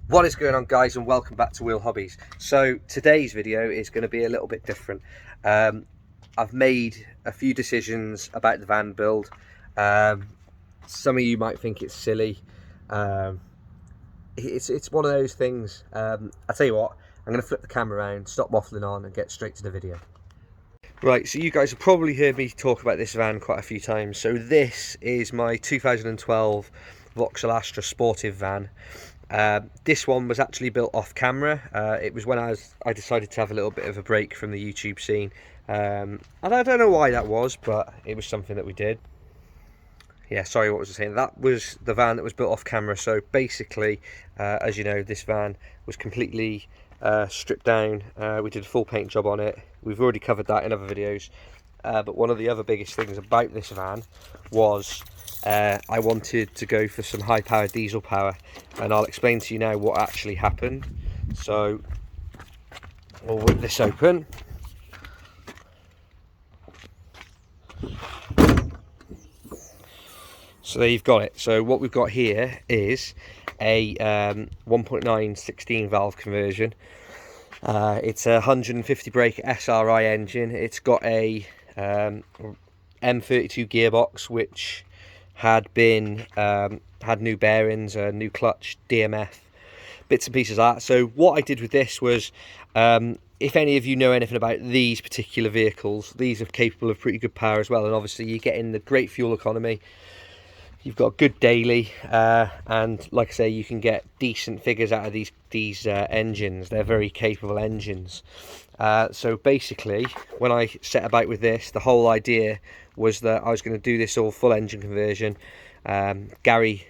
What is going on, guys, and welcome back to Wheel Hobbies. So today's video is going to be a little bit different. I've made a few decisions about the van build. Some of you might think it's silly. It's one of those things. I'll tell you what, I'm going to flip the camera around, stop waffling on and get straight to the video. Right, so you guys have probably heard me talk about this van quite a few times. So this is my 2012 Vauxhall Astra Sportive van. This one was actually built off camera. It was when I decided to have a little bit of a break from the YouTube scene, and I don't know why that was, but it was something that we did. Yeah, sorry, what was I saying? That was the van that was built off camera. So basically, as you know, this van was completely stripped down. We did a full paint job on it. We've already covered that in other videos, but one of the other biggest things about this van was I wanted to go for some high powered diesel power, and I'll explain to you now what actually happened. So we'll whip this open. So there you've got it. So what we've got here is a 1.9 16 valve conversion. It's a 150 brake SRI engine. It's got a M32 gearbox, which had been had new bearings, a new clutch, DMF, bits and pieces of that. So what I did with this was, if any of you know anything about these particular vehicles, these are capable of pretty good power as well, and obviously you're getting the great fuel economy. You've got good daily, and like I say, you can get decent figures out of these engines. They're very capable engines. So basically, when I set about with this, the whole idea was that I was going to do this all full engine conversion. Gary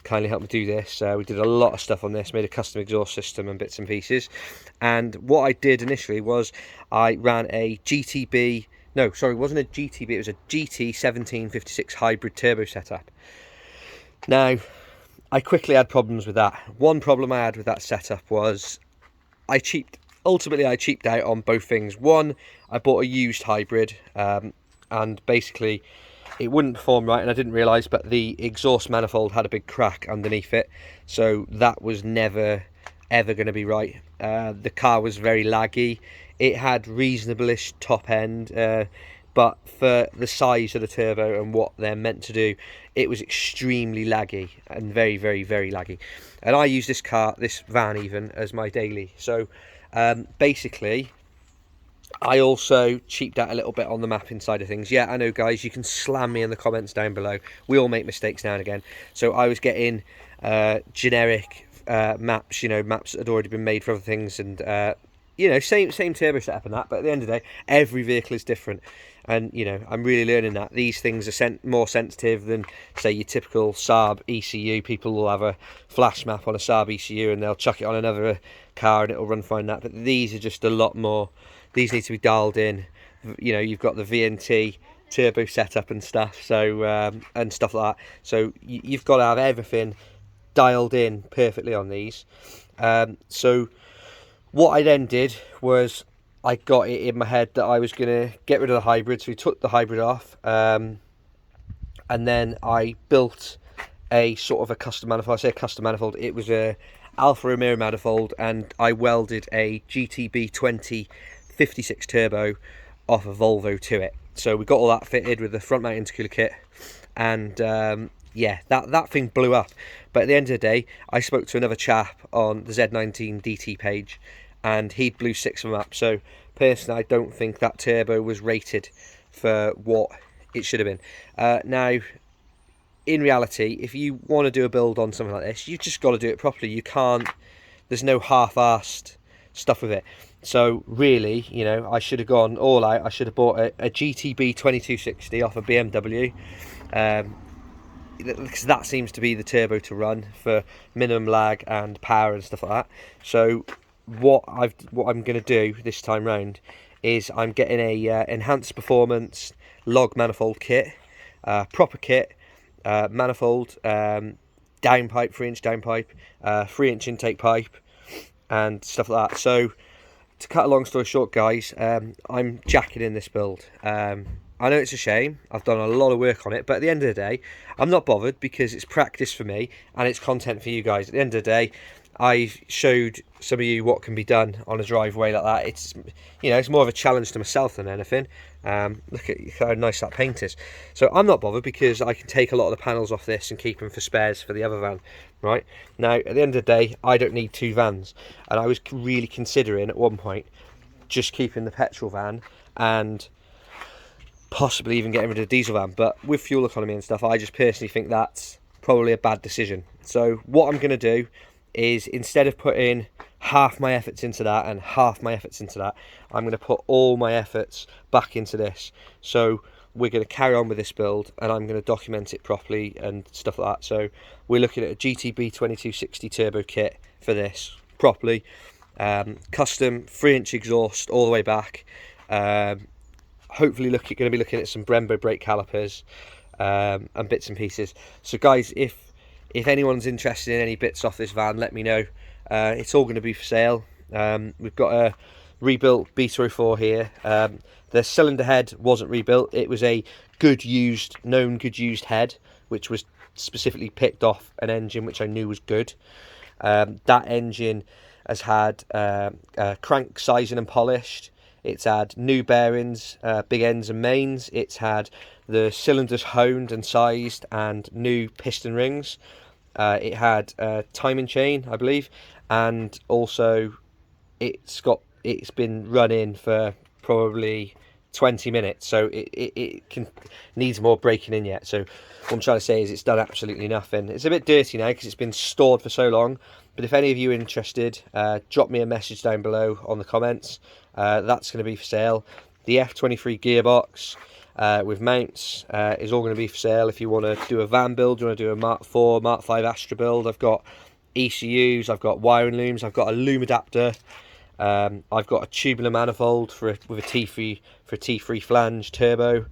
kindly helped me do this. We did a lot of stuff on this, made a custom exhaust system and bits and pieces. And what I did initially was I ran a GTB. No, sorry, it wasn't a GTB, it was a GT1756 hybrid turbo setup. Now, I quickly had problems with that. One problem I had with that setup was ultimately I cheaped out on both things. One, I bought a used hybrid, and basically it wouldn't perform right, and I didn't realise, but the exhaust manifold had a big crack underneath it, so that was never ever going to be right. The car was very laggy. It had reasonable-ish top end, but for the size of the turbo and what they're meant to do, it was extremely laggy and very, very, very laggy. And I use this van even, as my daily. So basically, I also cheaped out a little bit on the mapping side of things. Yeah, I know, guys, you can slam me in the comments down below. We all make mistakes now and again. So I was getting generic maps, maps that had already been made for other things, and same turbo setup and that, but at the end of the day, every vehicle is different, and I'm really learning that these things are more sensitive than, say, your typical Saab ECU. People will have a flash map on a Saab ECU and they'll chuck it on another car and it'll run fine. That, but these are just a lot more. These need to be dialed in. You've got the VNT turbo setup and stuff, so and stuff like that. So you've got to have everything dialed in perfectly on these. So what I then did was I got it in my head that I was going to get rid of the hybrid, so we took the hybrid off, and then I built a sort of a custom manifold. I say a custom manifold, it was a Alfa Romeo manifold, and I welded a GTB 2056 turbo off a Volvo to it. So we got all that fitted with the front mount intercooler kit, and yeah, that thing blew up. But at the end of the day, I spoke to another chap on the Z19 DT page, and he'd blew 6 of them up. So personally, I don't think that turbo was rated for what it should have been. Now, in reality, if you want to do a build on something like this, you've just got to do it properly. You can't. There's no half-assed stuff with it. So really, I should have gone all out. I should have bought a GTB 2260 off a BMW. Because that seems to be the turbo to run for minimum lag and power and stuff like that. So what I'm going to do this time round is I'm getting a enhanced performance log manifold kit, proper kit, manifold, downpipe, 3-inch downpipe, 3-inch intake pipe, and stuff like that. So to cut a long story short, guys, I'm jacking in this build. I know it's a shame, I've done a lot of work on it, but at the end of the day, I'm not bothered, because it's practice for me and it's content for you guys. At the end of the day, I've showed some of you what can be done on a driveway like that. It's, you know, it's more of a challenge to myself than anything. Look at how nice that paint is. So I'm not bothered because I can take a lot of the panels off this and keep them for spares for the other van, right? Now, at the end of the day, I don't need 2 vans. And I was really considering at one point just keeping the petrol van and possibly even getting rid of the diesel van. But with fuel economy and stuff, I just personally think that's probably a bad decision. So what I'm going to do is, instead of putting half my efforts into that and half my efforts into that, I'm going to put all my efforts back into this. So we're going to carry on with this build and I'm going to document it properly and stuff like that. So we're looking at a GTB 2260 turbo kit for this properly, custom 3-inch exhaust all the way back, hopefully going to be looking at some Brembo brake calipers and bits and pieces. So guys, if anyone's interested in any bits off this van, let me know. It's all going to be for sale. We've got a rebuilt B204 here. The cylinder head wasn't rebuilt. It was a known good used head, which was specifically picked off an engine which I knew was good. That engine has had crank sizing and polished. It's had new bearings, big ends and mains. It's had the cylinders honed and sized and new piston rings. It had a timing chain, I believe, and also it's been running for probably 20 minutes, so it needs more breaking in yet. So what I'm trying to say is it's done absolutely nothing. It's a bit dirty now because it's been stored for so long, but if any of you are interested, drop me a message down below on the comments. That's going to be for sale. The F23 gearbox with mounts is all going to be for sale. If you want to do a van build, you want to do a Mark 4, Mark 5 Astra build, I've got ECUs, I've got wiring looms, I've got a loom adapter, I've got a tubular manifold with a T3 flange turbo.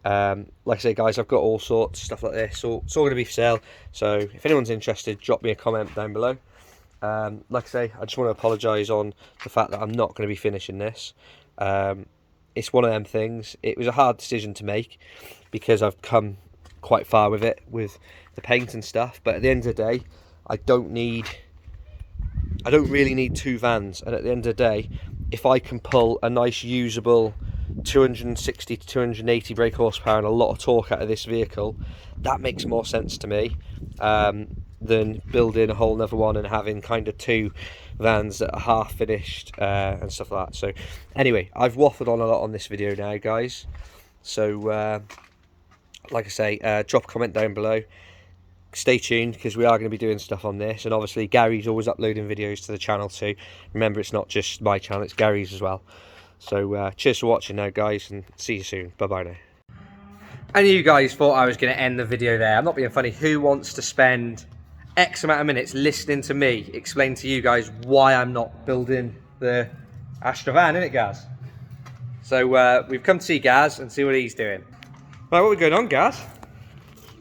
Like I say, guys, I've got all sorts of stuff like this. So it's all going to be for sale. So if anyone's interested, drop me a comment down below. Like I say, I just want to apologise on the fact that I'm not going to be finishing this. It's one of them things. It was a hard decision to make because I've come quite far with it, with the paint and stuff. But at the end of the day, I don't really need 2 vans. And at the end of the day, if I can pull a nice usable 260 to 280 brake horsepower and a lot of torque out of this vehicle, that makes more sense to me than building a whole nother one and having kind of 2 vans that are half finished and stuff like that. So anyway, I've waffled on a lot on this video now, guys. So like I say, drop a comment down below. Stay tuned because we are going to be doing stuff on this, and obviously Gary's always uploading videos to the channel too. Remember, it's not just my channel, it's Gary's as well. So cheers for watching now, guys, and see you soon. Bye bye now. And you guys thought I was going to end the video there. I'm not being funny. Who wants to spend X amount of minutes listening to me explain to you guys why I'm not building the Astra van, innit, Gaz? So we've come to see Gaz and see what he's doing. Right, what are we going on, Gaz?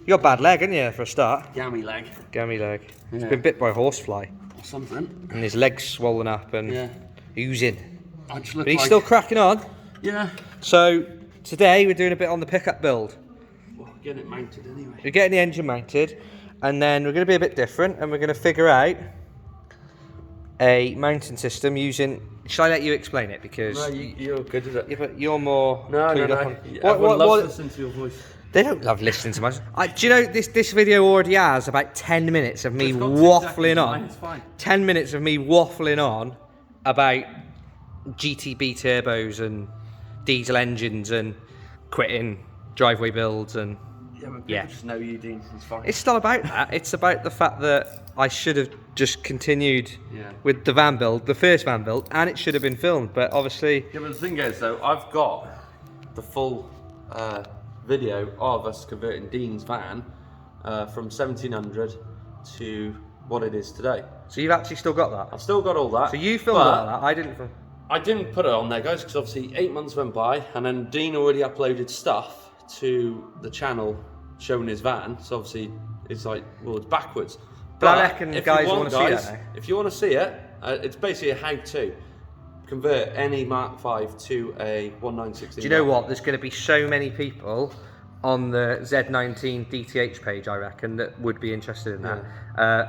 You got a bad leg, haven't you, for a start? Gammy leg. Gammy leg. Yeah. He's been bit by a horsefly. Or something. And his leg's swollen up and oozing. But he's still cracking on. Yeah. So today we're doing a bit on the pickup build. Well, getting it mounted anyway. We're getting the engine mounted, and then we're going to be a bit different, and we're going to figure out a mounting system using... Shall I let you explain it? Because no, you're good at it. Yeah, but you're more clued up on... Everyone loves listening to your voice. They don't love listening to my... do you know, this video already has about 10 minutes of me waffling on. It's fine. 10 minutes of me waffling on about GTB turbos and diesel engines and quitting driveway builds and... Yeah, but people just know you, Dean. It's fine. It's not about that. It's about the fact that I should have just continued with the van build, the first van build, and it should have been filmed, but obviously... Yeah, but the thing is, though, I've got the full video of us converting Dean's van from 1700 to what it is today. So you've actually still got that? I've still got all that. So you filmed all that, I didn't film. I didn't put it on there, guys, because obviously 8 months went by, and then Dean already uploaded stuff to the channel showing his van, so obviously it's like, well, it's backwards. But I reckon guys want to see that now. If you want to see it, it's basically a how-to convert any Mark 5 to a 1916. Do you know what? There's going to be so many people on the Z19 DTH page, I reckon, that would be interested in that.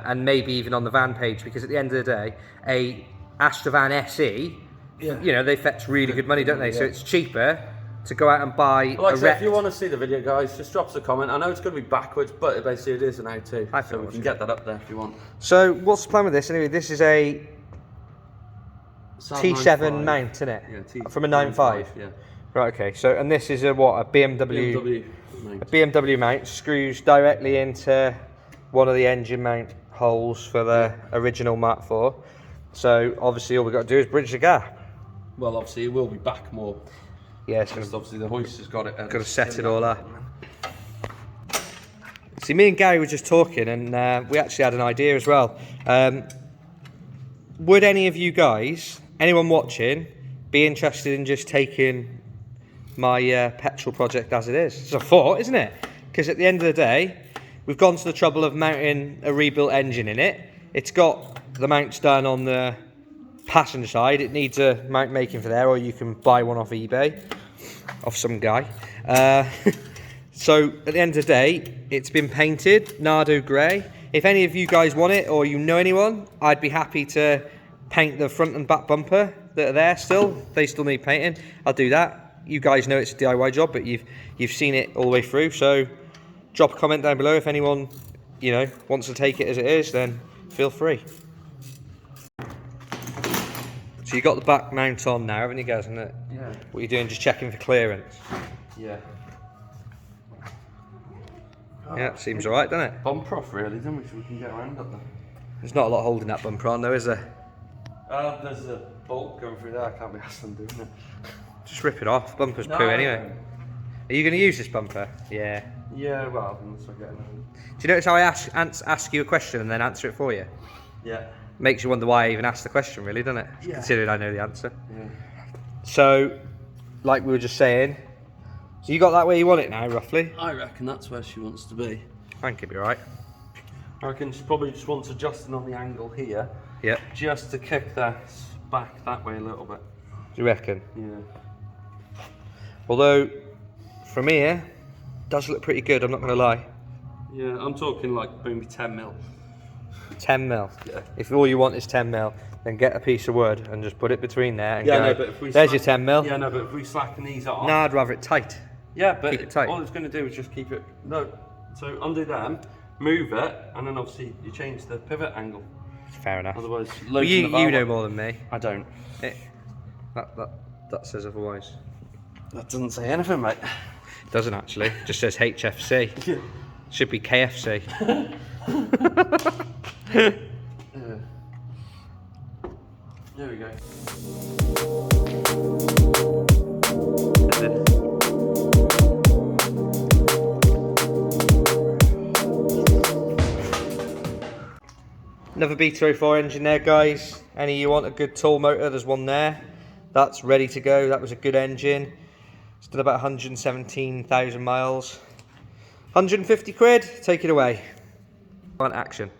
And maybe even on the van page, because at the end of the day, a Astrovan SE, you know, they fetch really good money, don't they? So it's cheaper to go out and buy Well, like a I said, wrecked... if you want to see the video, guys, just drop us a comment. I know it's going to be backwards, but basically it is an how-to, I so thought we can get that up there if you want. So what's the plan with this? Anyway, this is a T7 mount, isn't it? Yeah, from a 9.5. Yeah. Right. Okay. So, and this is a what? A BMW mount. a BMW mount, screws directly into one of the engine mount holes for the original Mark IV. So obviously all we've got to do is bridge the gap. Well, obviously it will be back more. Yeah, it's Because obviously the hoist has got it. got to set it all up. See, me and Gary were just talking, and we actually had an idea as well. Would any of you guys, anyone watching, be interested in just taking my petrol project as it is? It's a thought, isn't it? Because at the end of the day, we've gone to the trouble of mounting a rebuilt engine in it. It's got the mounts done on the passenger side. It needs a mount making for there, or you can buy one off eBay, off some guy. So at the end of the day, it's been painted Nardo grey. If any of you guys want it, or you know anyone, I'd be happy to paint the front and back bumper that are there still. They still need painting. I'll do that. You guys know it's a DIY job, but you've seen it all the way through. So drop a comment down below if anyone, you know, wants to take it as it is. Then feel free. So you got the back mount on now, haven't you guys? Isn't it? Yeah. What are you doing? Just checking for clearance. Yeah. Yeah, seems alright, doesn't it? Bumper off, really, don't we? So we can get around up there. There's not a lot holding that bumper on, though, is there? There's a bolt going through there. I can't be asked them doing it. Just rip it off. Bumper's No. poo anyway. Are you going to use this bumper? Yeah. Yeah, well, unless I get another. Do you notice how I ask you a question and then answer it for you? Yeah. Makes you wonder why I even asked the question, really, doesn't it? Yeah. Considering I know the answer. Yeah. So, like we were just saying, so you got that where you want it now, roughly? I reckon that's where she wants to be. I think it'll be right. I reckon she probably just wants adjusting on the angle here, Yep. just to kick that back that way a little bit. Do you reckon? Yeah. Although, from here, it does look pretty good, I'm not going to lie. Yeah, I'm talking like maybe 10 mil. 10 mil. Yeah. If all you want is 10 mil, then get a piece of wood and just put it between there and Yeah, go. no, but if we There's your 10 mil. Yeah, no, but if we slacken these off. No, I'd rather it tight. Yeah, but Keep it tight. all it's going to do is just keep it. No, so undo them, move it, and then obviously you change the pivot angle. Fair enough. Otherwise, Well, loading the you valve know up. more than me. I don't. That says otherwise. That doesn't say anything, mate. It doesn't actually. It just says HFC. Yeah. Should be KFC. There we go. Another B204 engine there, guys. Any of you want a good tall motor, there's one there. That's ready to go. That was a good engine. It's done about 117,000 miles. 150 quid, take it away. On action.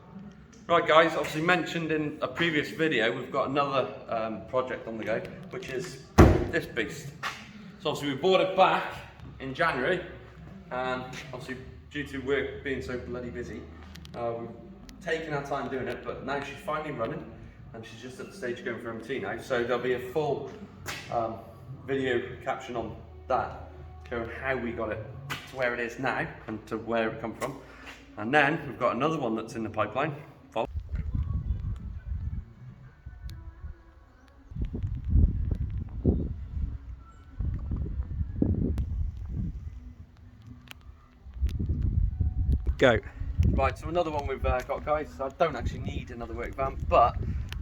Right, guys, obviously mentioned in a previous video, we've got another project on the go, which is this beast. So obviously we bought it back in January, and obviously due to work being so bloody busy, we've taken our time doing it, but now she's finally running, and she's just at the stage going for MT now, so there'll be a full video caption on that, showing how we got it to where it is now, and to where it come from. And then we've got another one that's in the pipeline. Go. Right, so another one we've got, guys. I don't actually need another work van, but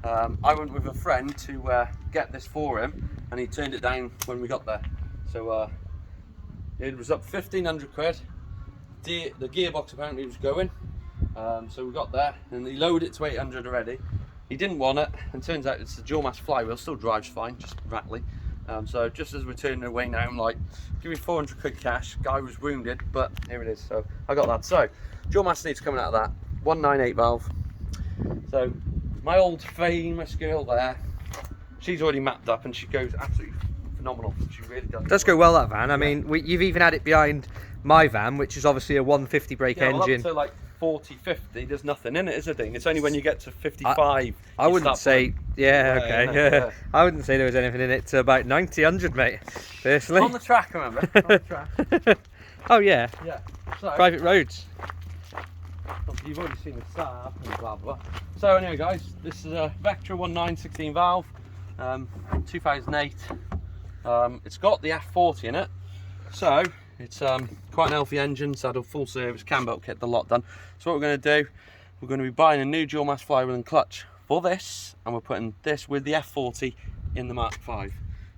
I went with a friend to get this for him, and he turned it down when we got there. So it was up 1,500 quid. The gearbox apparently was going, so we got there, and he lowered it to 800 already. He didn't want it, and turns out it's the dual mass flywheel, still drives fine, just rattly. So just as we're turning away now, I'm like, give me 400 quid cash. Guy was wounded, but here it is. So I got that. So dual mass needs coming out of that. 198 valve. So my old famous girl there, she's already mapped up, and she goes absolutely phenomenal. She really does. Does go well, that van. I mean, you've even had it behind my van, which is obviously a 150 brake Yeah, well, engine. up to like 40, 50, there's nothing in it, is there, Dean? It's only when you get to 55. I wouldn't say, Yeah, okay, yeah. I wouldn't say there was anything in it to about 90, 100, mate, personally. On the track, remember? On the track. Oh, yeah, Yeah. So, private roads. you've already seen the setup and blah blah. So anyway, guys, this is a Vectra 1916 valve, 2008. It's got the F40 in it, so it's quite an healthy engine. It's had a full service, cam belt kit, the lot done. So what we're going to do, we're going to be buying a new dual mass flywheel and clutch for this, and we're putting this with the F40 in the Mark V.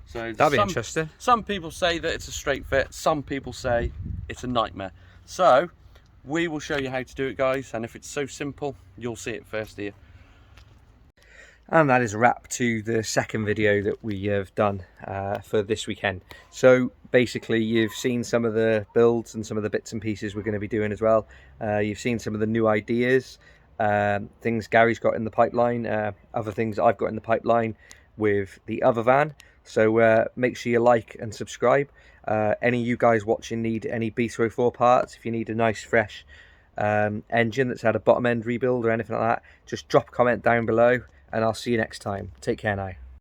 So That'd be interesting. Some people say that it's a straight fit, some people say it's a nightmare. So we will show you how to do it, guys, and if it's so simple, you'll see it first here. And that is a wrap to the second video that we have done for this weekend. So basically you've seen some of the builds and some of the bits and pieces we're going to be doing as well. You've seen some of the new ideas, things Gary's got in the pipeline, other things I've got in the pipeline with the other van. So make sure you like and subscribe. Any of you guys watching need any B204 parts, if you need a nice fresh engine that's had a bottom end rebuild or anything like that, just drop a comment down below and I'll see you next time. Take care now.